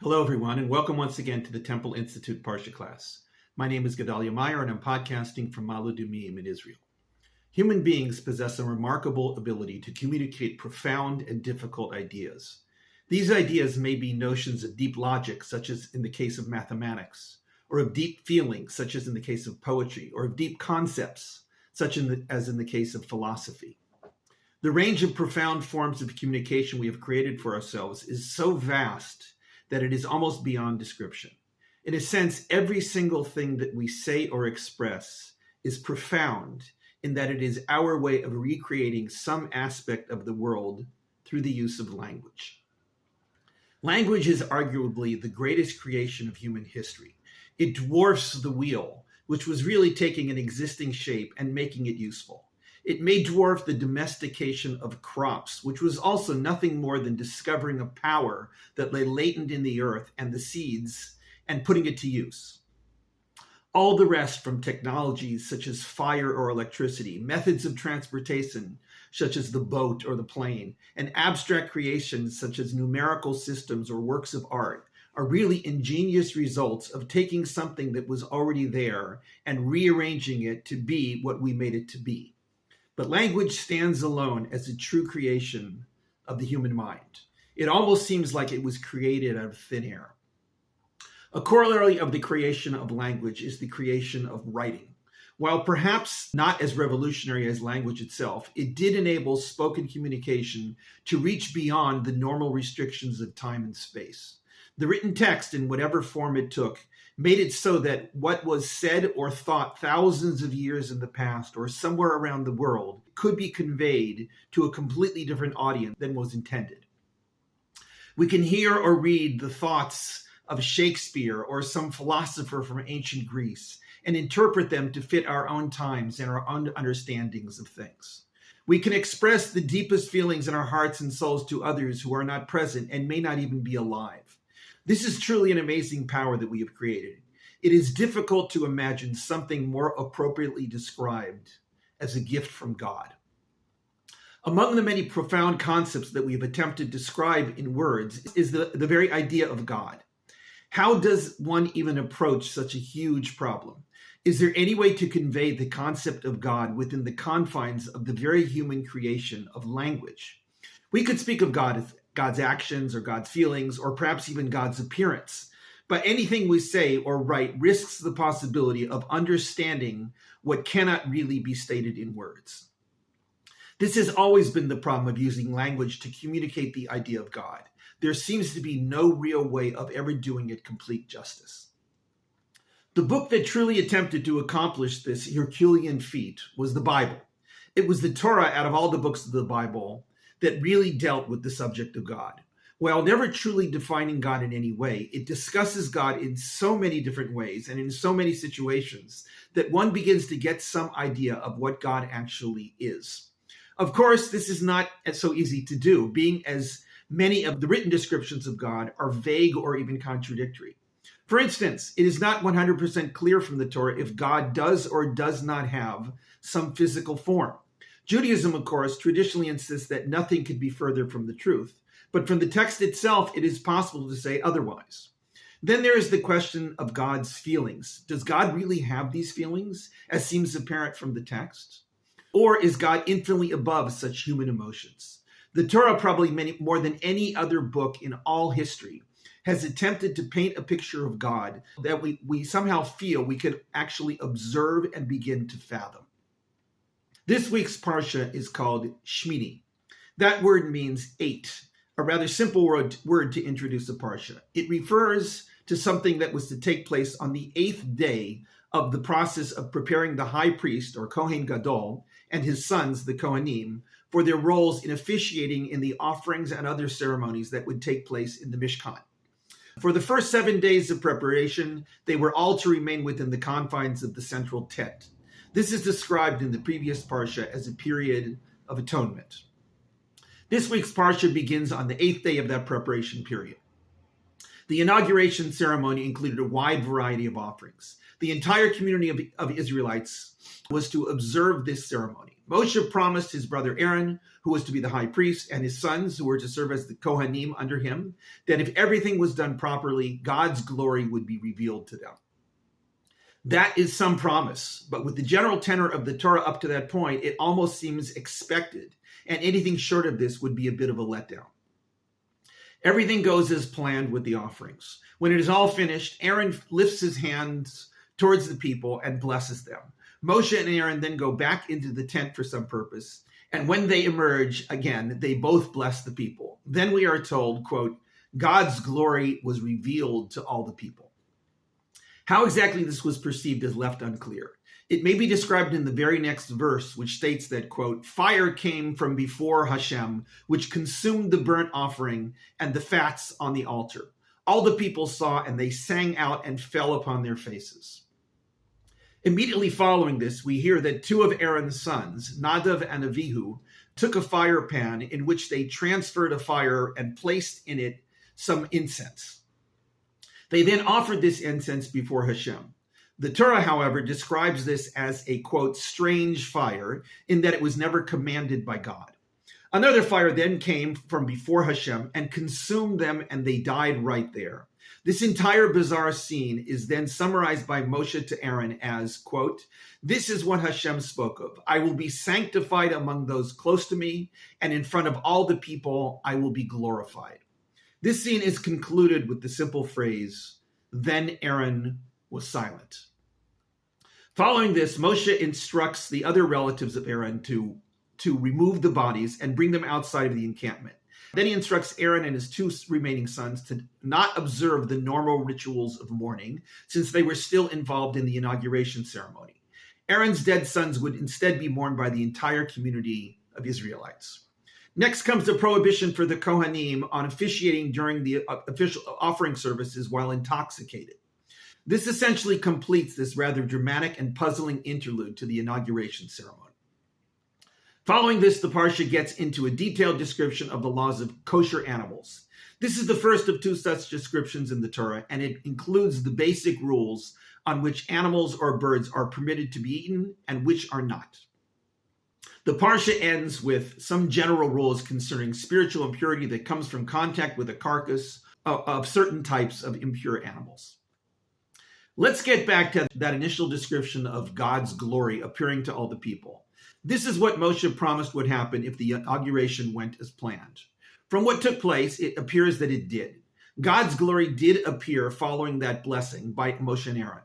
Hello, everyone, and welcome once again to the Temple Institute Parsha class. My name is Gedalia Meyer, and I'm podcasting from Ma'ale Adumim in Israel. Human beings possess a remarkable ability to communicate profound and difficult ideas. These ideas may be notions of deep logic, such as in the case of mathematics, or of deep feelings, such as in the case of poetry, or of deep concepts, as in the case of philosophy. The range of profound forms of communication we have created for ourselves is so vast that it is almost beyond description. In a sense, every single thing that we say or express is profound in that it is our way of recreating some aspect of the world through the use of language. Language is arguably the greatest creation of human history. It dwarfs the wheel, which was really taking an existing shape and making it useful. It may dwarf the domestication of crops, which was also nothing more than discovering a power that lay latent in the earth and the seeds and putting it to use. All the rest, from technologies such as fire or electricity, methods of transportation such as the boat or the plane, and abstract creations such as numerical systems or works of art, are really ingenious results of taking something that was already there and rearranging it to be what we made it to be. But language stands alone as a true creation of the human mind. It almost seems like it was created out of thin air. A corollary of the creation of language is the creation of writing. While perhaps not as revolutionary as language itself, it did enable spoken communication to reach beyond the normal restrictions of time and space. The written text, in whatever form it took, made it so that what was said or thought thousands of years in the past or somewhere around the world could be conveyed to a completely different audience than was intended. We can hear or read the thoughts of Shakespeare or some philosopher from ancient Greece and interpret them to fit our own times and our own understandings of things. We can express the deepest feelings in our hearts and souls to others who are not present and may not even be alive. This is truly an amazing power that we have created. It is difficult to imagine something more appropriately described as a gift from God. Among the many profound concepts that we have attempted to describe in words is the very idea of God. How does one even approach such a huge problem? Is there any way to convey the concept of God within the confines of the very human creation of language? We could speak of God as God's actions or God's feelings or perhaps even God's appearance. But anything we say or write risks the possibility of understanding what cannot really be stated in words. This has always been the problem of using language to communicate the idea of God. There seems to be no real way of ever doing it complete justice. The book that truly attempted to accomplish this Herculean feat was the Bible. It was the Torah out of all the books of the Bible that really dealt with the subject of God. While never truly defining God in any way, it discusses God in so many different ways and in so many situations that one begins to get some idea of what God actually is. Of course, this is not so easy to do, being as many of the written descriptions of God are vague or even contradictory. For instance, it is not 100% clear from the Torah if God does or does not have some physical form. Judaism, of course, traditionally insists that nothing could be further from the truth, but from the text itself, it is possible to say otherwise. Then there is the question of God's feelings. Does God really have these feelings, as seems apparent from the text? Or is God infinitely above such human emotions? The Torah, probably more than any other book in all history, has attempted to paint a picture of God that we somehow feel we could actually observe and begin to fathom. This week's Parsha is called Shemini. That word means 8, a rather simple word to introduce a Parsha. It refers to something that was to take place on the 8th day of the process of preparing the high priest, or Kohen Gadol, and his sons, the Kohanim, for their roles in officiating in the offerings and other ceremonies that would take place in the Mishkan. For the first 7 days of preparation, they were all to remain within the confines of the central tent. This is described in the previous Parsha as a period of atonement. This week's Parsha begins on the 8th day of that preparation period. The inauguration ceremony included a wide variety of offerings. The entire community of Israelites was to observe this ceremony. Moshe promised his brother Aaron, who was to be the high priest, and his sons, who were to serve as the Kohanim under him, that if everything was done properly, God's glory would be revealed to them. That is some promise, but with the general tenor of the Torah up to that point, it almost seems expected, and anything short of this would be a bit of a letdown. Everything goes as planned with the offerings. When it is all finished, Aaron lifts his hands towards the people and blesses them. Moshe and Aaron then go back into the tent for some purpose, and when they emerge again, they both bless the people. Then we are told, quote, God's glory was revealed to all the people. How exactly this was perceived is left unclear. It may be described in the very next verse, which states that, quote, fire came from before Hashem, which consumed the burnt offering and the fats on the altar. All the people saw, and they sang out and fell upon their faces. Immediately following this, we hear that two of Aaron's sons, Nadav and Avihu, took a fire pan in which they transferred a fire and placed in it some incense. They then offered this incense before Hashem. The Torah, however, describes this as a, quote, strange fire, in that it was never commanded by God. Another fire then came from before Hashem and consumed them, and they died right there. This entire bizarre scene is then summarized by Moshe to Aaron as, quote, this is what Hashem spoke of. I will be sanctified among those close to me, and in front of all the people I will be glorified. This scene is concluded with the simple phrase, then Aaron was silent. Following this, Moshe instructs the other relatives of Aaron to remove the bodies and bring them outside of the encampment. Then he instructs Aaron and his two remaining sons to not observe the normal rituals of mourning, since they were still involved in the inauguration ceremony. Aaron's dead sons would instead be mourned by the entire community of Israelites. Next comes the prohibition for the Kohanim on officiating during the official offering services while intoxicated. This essentially completes this rather dramatic and puzzling interlude to the inauguration ceremony. Following this, the Parsha gets into a detailed description of the laws of kosher animals. This is the first of two such descriptions in the Torah, and it includes the basic rules on which animals or birds are permitted to be eaten and which are not. The Parsha ends with some general rules concerning spiritual impurity that comes from contact with a carcass of certain types of impure animals. Let's get back to that initial description of God's glory appearing to all the people. This is what Moshe promised would happen if the inauguration went as planned. From what took place, it appears that it did. God's glory did appear following that blessing by Moshe and Aaron.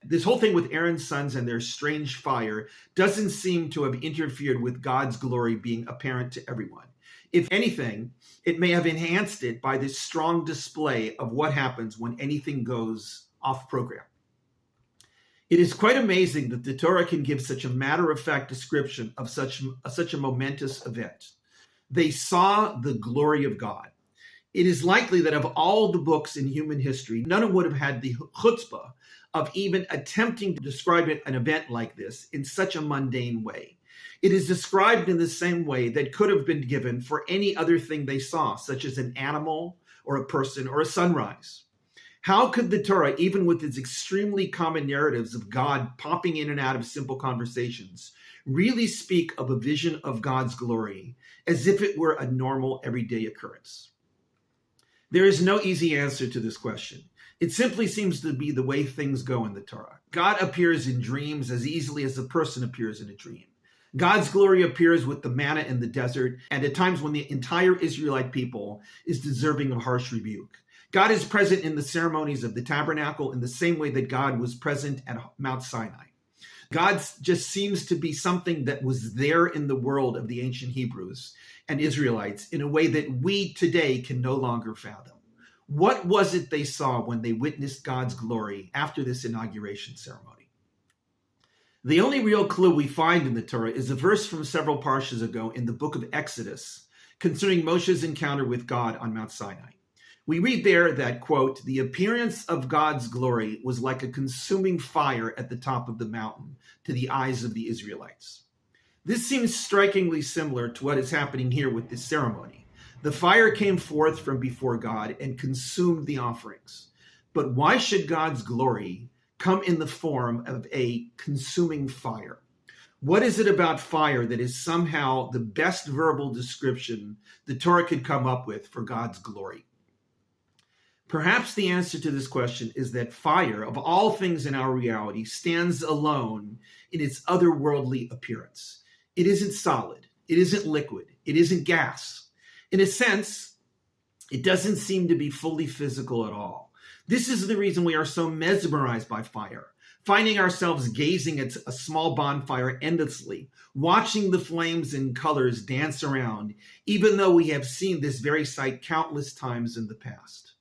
This whole thing with Aaron's sons and their strange fire doesn't seem to have interfered with God's glory being apparent to everyone. If anything, it may have enhanced it by this strong display of what happens when anything goes off program. It is quite amazing that the Torah can give such a matter-of-fact description of such a momentous event. They saw the glory of God. It is likely that of all the books in human history, none would have had the chutzpah of even attempting to describe an event like this in such a mundane way. It is described in the same way that could have been given for any other thing they saw, such as an animal or a person or a sunrise. How could the Torah, even with its extremely common narratives of God popping in and out of simple conversations, really speak of a vision of God's glory as if it were a normal everyday occurrence? There is no easy answer to this question. It simply seems to be the way things go in the Torah. God appears in dreams as easily as a person appears in a dream. God's glory appears with the manna in the desert, and at times when the entire Israelite people is deserving of harsh rebuke. God is present in the ceremonies of the Tabernacle in the same way that God was present at Mount Sinai. God just seems to be something that was there in the world of the ancient Hebrews and Israelites in a way that we today can no longer fathom. What was it they saw when they witnessed God's glory after this inauguration ceremony? The only real clue we find in the Torah is a verse from several parshas ago in the book of Exodus concerning Moshe's encounter with God on Mount Sinai. We read there that, quote, the appearance of God's glory was like a consuming fire at the top of the mountain to the eyes of the Israelites. This seems strikingly similar to what is happening here with this ceremony. The fire came forth from before God and consumed the offerings. But why should God's glory come in the form of a consuming fire? What is it about fire that is somehow the best verbal description the Torah could come up with for God's glory? Perhaps the answer to this question is that fire, of all things in our reality, stands alone in its otherworldly appearance. It isn't solid. It isn't liquid. It isn't gas. In a sense, it doesn't seem to be fully physical at all. This is the reason we are so mesmerized by fire, finding ourselves gazing at a small bonfire endlessly, watching the flames and colors dance around, even though we have seen this very sight countless times in the past.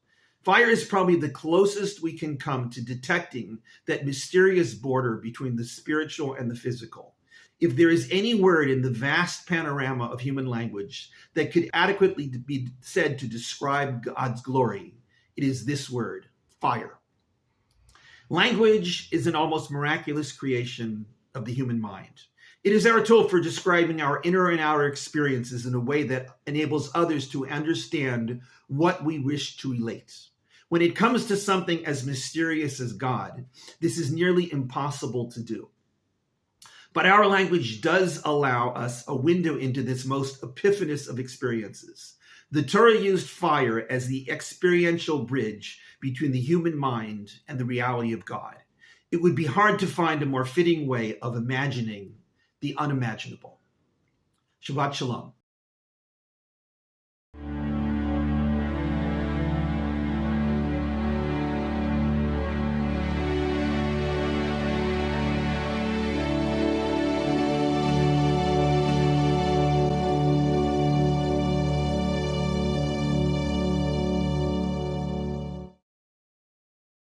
Fire is probably the closest we can come to detecting that mysterious border between the spiritual and the physical. If there is any word in the vast panorama of human language that could adequately be said to describe God's glory, it is this word, fire. Language is an almost miraculous creation of the human mind. It is our tool for describing our inner and outer experiences in a way that enables others to understand what we wish to relate. When it comes to something as mysterious as God, this is nearly impossible to do. But our language does allow us a window into this most epiphanous of experiences. The Torah used fire as the experiential bridge between the human mind and the reality of God. It would be hard to find a more fitting way of imagining the unimaginable. Shabbat Shalom.